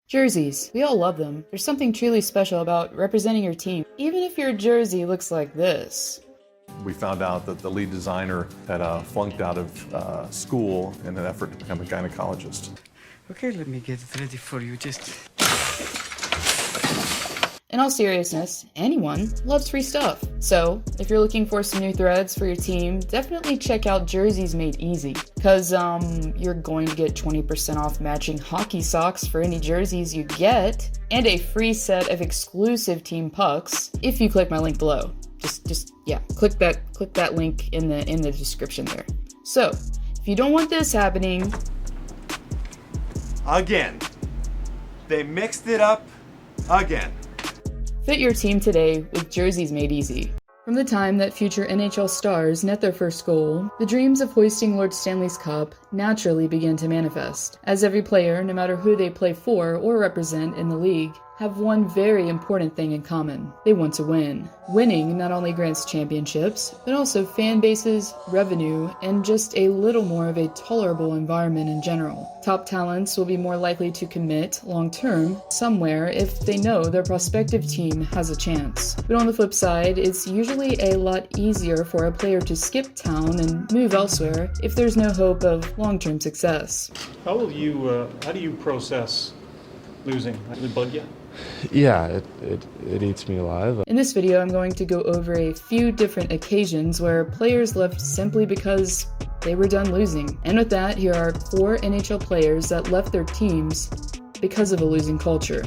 Jerseys. We all love them. There's something truly special about representing your team, even if your jersey looks like this. We found out that the lead designer had flunked out of school in an effort to become a gynecologist. Okay, let me get it ready for you. In all seriousness, anyone loves free stuff. So, if you're looking for some new threads for your team, definitely check out Jerseys Made Easy. Cause, you're going to get 20% off matching hockey socks for any jerseys you get, and a free set of exclusive team pucks if you click my link below. Yeah, click that link in the description there. So, if you don't want this happening... Again. They mixed it up again. Fit your team today with Jerseys Made Easy. From the time that future NHL stars net their first goal, the dreams of hoisting Lord Stanley's Cup naturally begin to manifest, as every player, no matter who they play for or represent in the league, have one very important thing in common. They want to win. Winning not only grants championships, but also fan bases, revenue, and just a little more of a tolerable environment in general. Top talents will be more likely to commit long-term somewhere if they know their prospective team has a chance. But on the flip side, it's usually a lot easier for a player to skip town and move elsewhere if there's no hope of long-term success. How do you process losing? Does it bug you? Yeah, it eats me alive. In this video, I'm going to go over a few different occasions where players left simply because they were done losing. And with that, here are 4 NHL players that left their teams because of a losing culture.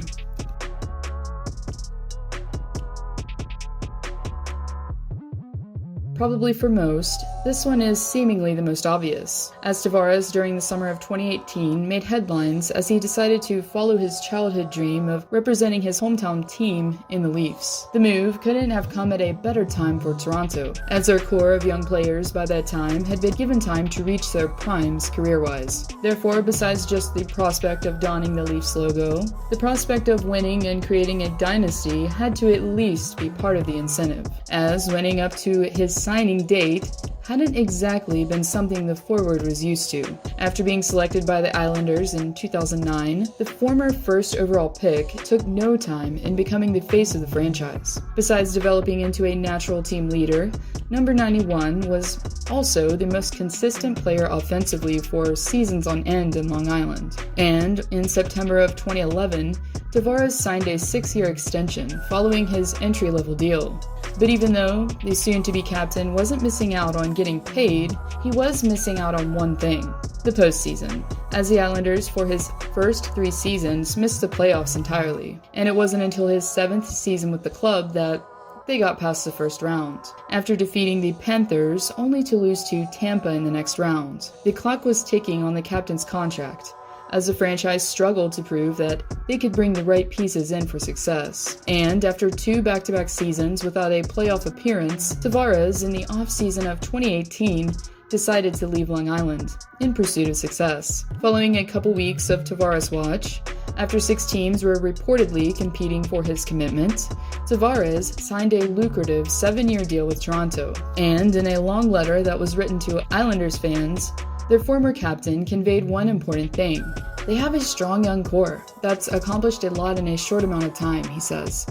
Probably for most, this one is seemingly the most obvious, as Tavares during the summer of 2018 made headlines as he decided to follow his childhood dream of representing his hometown team in the Leafs. The move couldn't have come at a better time for Toronto, as their core of young players by that time had been given time to reach their primes career-wise. Therefore, besides just the prospect of donning the Leafs logo, the prospect of winning and creating a dynasty had to at least be part of the incentive, as winning up to his signing date hadn't exactly been something the forward was used to. After being selected by the Islanders in 2009, the former first overall pick took no time in becoming the face of the franchise. Besides developing into a natural team leader, number 91 was also the most consistent player offensively for seasons on end in Long Island. And in September of 2011, Tavares signed a 6-year extension following his entry-level deal. But even though the soon-to-be captain wasn't missing out on getting paid, he was missing out on one thing: the postseason, as the Islanders for his first 3 seasons missed the playoffs entirely, and it wasn't until his 7th season with the club that they got past the first round, after defeating the Panthers only to lose to Tampa in the next round. The clock was ticking on the captain's contract, as the franchise struggled to prove that they could bring the right pieces in for success. And after 2 back-to-back seasons without a playoff appearance, Tavares, in the off-season of 2018, decided to leave Long Island in pursuit of success. Following a couple weeks of Tavares watch, after 6 teams were reportedly competing for his commitment, Tavares signed a lucrative 7-year deal with Toronto. And in a long letter that was written to Islanders fans, their former captain conveyed one important thing: they have a strong young core that's accomplished a lot in a short amount of time, he says.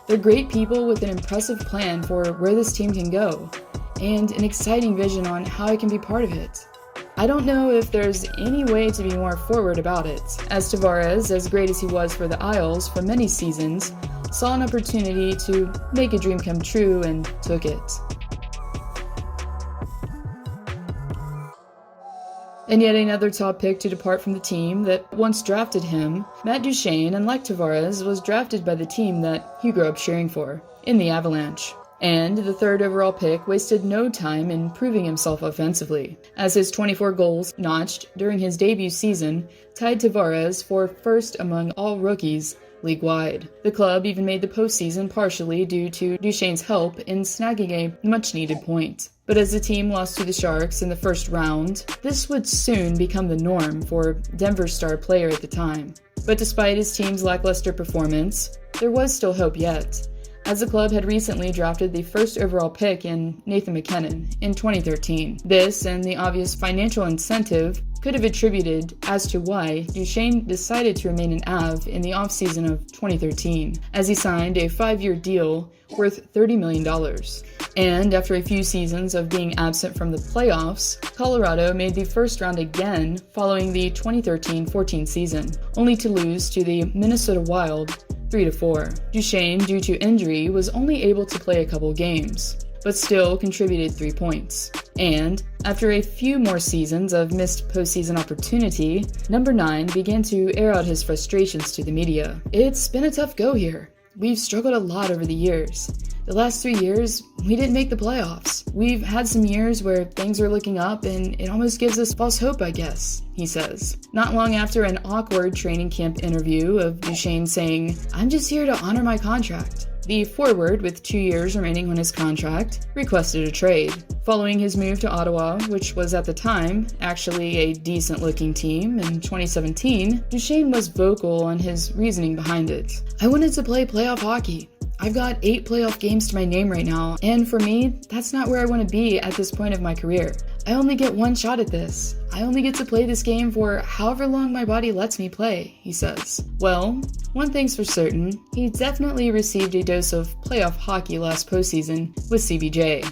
They're great people with an impressive plan for where this team can go, and an exciting vision on how I can be part of it. I don't know if there's any way to be more forward about it, as Tavares, as great as he was for the Isles for many seasons, saw an opportunity to make a dream come true and took it. And yet another top pick to depart from the team that once drafted him, Matt Duchene, unlike Tavares, was drafted by the team that he grew up cheering for, in the Avalanche. And the 3rd overall pick wasted no time in proving himself offensively, as his 24 goals notched during his debut season tied Tavares for first among all rookies league-wide. The club even made the postseason partially due to Duchene's help in snagging a much-needed point. But as the team lost to the Sharks in the first round, this would soon become the norm for Denver's star player at the time. But despite his team's lackluster performance, there was still hope yet, as the club had recently drafted the first overall pick in Nathan McKinnon in 2013. This and the obvious financial incentive could have attributed as to why Duchene decided to remain an Av in the offseason of 2013, as he signed a 5-year deal worth $30 million. And after a few seasons of being absent from the playoffs, Colorado made the first round again following the 2013-14 season, only to lose to the Minnesota Wild 3-4. Duchene, due to injury, was only able to play a couple games, but still contributed 3 points. And after a few more seasons of missed postseason opportunity, number 9 began to air out his frustrations to the media. "It's been a tough go here. We've struggled a lot over the years. The last 3 years, we didn't make the playoffs. We've had some years where things are looking up and it almost gives us false hope, I guess," he says. Not long after an awkward training camp interview of Duchene saying, "I'm just here to honor my contract," the forward, with 2 years remaining on his contract, requested a trade. Following his move to Ottawa, which was at the time actually a decent-looking team, in 2017, Duchene was vocal on his reasoning behind it. "I wanted to play playoff hockey. I've got 8 playoff games to my name right now, and for me, that's not where I want to be at this point of my career. I only get one shot at this. I only get to play this game for however long my body lets me play," he says. Well, one thing's for certain, he definitely received a dose of playoff hockey last postseason with CBJ.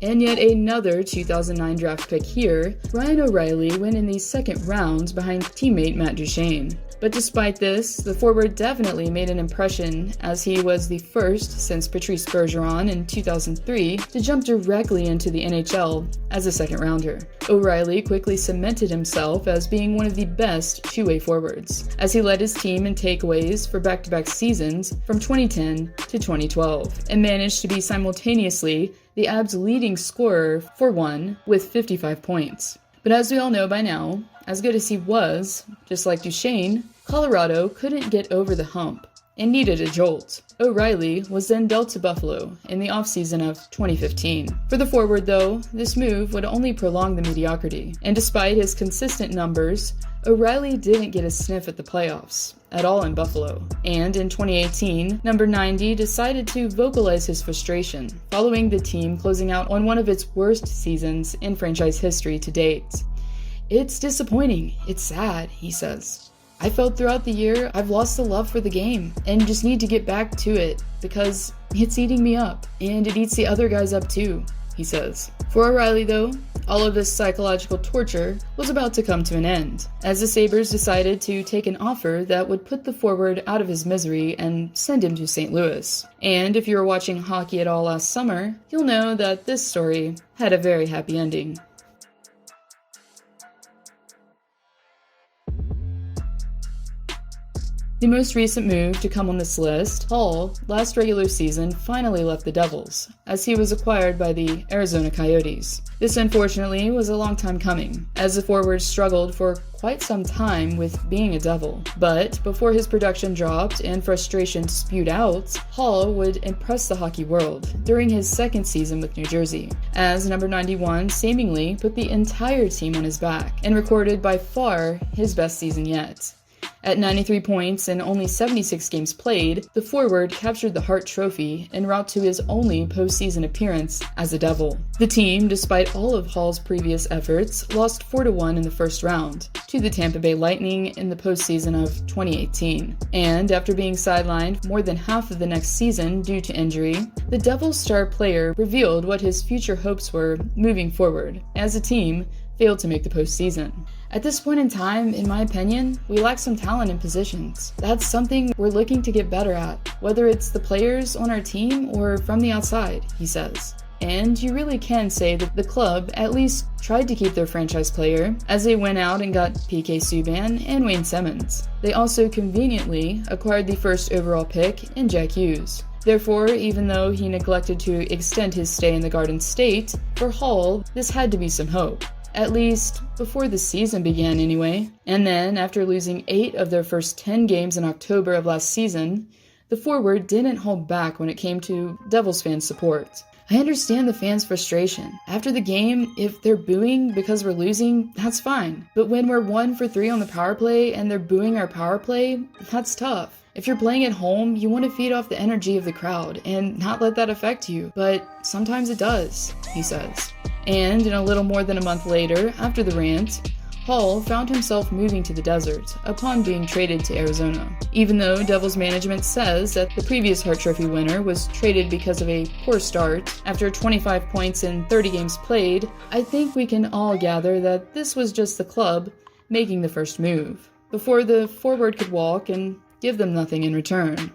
And yet another 2009 draft pick here, Ryan O'Reilly went in the second round behind teammate Matt Duchene. But despite this, the forward definitely made an impression, as he was the first since Patrice Bergeron in 2003 to jump directly into the NHL as a second rounder. O'Reilly quickly cemented himself as being one of the best two-way forwards, as he led his team in takeaways for back-to-back seasons from 2010 to 2012, and managed to be simultaneously the Abs' leading scorer for one with 55 points. But as we all know by now, as good as he was, just like Duchene, Colorado couldn't get over the hump and needed a jolt. O'Reilly was then dealt to Buffalo in the offseason of 2015. For the forward, though, this move would only prolong the mediocrity, and despite his consistent numbers, O'Reilly didn't get a sniff at the playoffs at all in Buffalo. And in 2018, number 90 decided to vocalize his frustration, following the team closing out on one of its worst seasons in franchise history to date. "It's disappointing. It's sad," he says. "I felt throughout the year I've lost the love for the game and just need to get back to it because it's eating me up and it eats the other guys up too," he says. For O'Reilly, though, all of this psychological torture was about to come to an end, as the Sabres decided to take an offer that would put the forward out of his misery and send him to St. Louis. And if you were watching hockey at all last summer, you'll know that this story had a very happy ending. The most recent move to come on this list, Hall, last regular season finally left the Devils, as he was acquired by the Arizona Coyotes. This unfortunately was a long time coming, as the forward struggled for quite some time with being a Devil. But before his production dropped and frustration spewed out, Hall would impress the hockey world during his second season with New Jersey, as number 91 seemingly put the entire team on his back and recorded by far his best season yet. At 93 points and only 76 games played, the forward captured the Hart Trophy en route to his only postseason appearance as a Devil. The team, despite all of Hall's previous efforts, lost 4-1 in the first round to the Tampa Bay Lightning in the postseason of 2018. And after being sidelined more than half of the next season due to injury, the Devils' star player revealed what his future hopes were moving forward, as the team failed to make the postseason. "At this point in time, in my opinion, we lack some talent in positions. That's something we're looking to get better at, whether it's the players on our team or from the outside," he says. And you really can say that the club at least tried to keep their franchise player, as they went out and got PK Subban and Wayne Simmons. They also conveniently acquired the first overall pick in Jack Hughes. Therefore, even though he neglected to extend his stay in the Garden State, for Hall, this had to be some hope. At least, before the season began anyway. And then, after losing 8 of their first 10 games in October of last season, the forward didn't hold back when it came to Devils fan support. I understand the fans' frustration. After the game, if they're booing because we're losing, that's fine. But when we're 1 for 3 on the power play and they're booing our power play, that's tough. If you're playing at home, you want to feed off the energy of the crowd and not let that affect you, but sometimes it does, he says. And in a little more than a month later, after the rant, Hall found himself moving to the desert upon being traded to Arizona. Even though Devils management says that the previous Hart Trophy winner was traded because of a poor start after 25 points in 30 games played, I think we can all gather that this was just the club making the first move, before the forward could walk and give them nothing in return.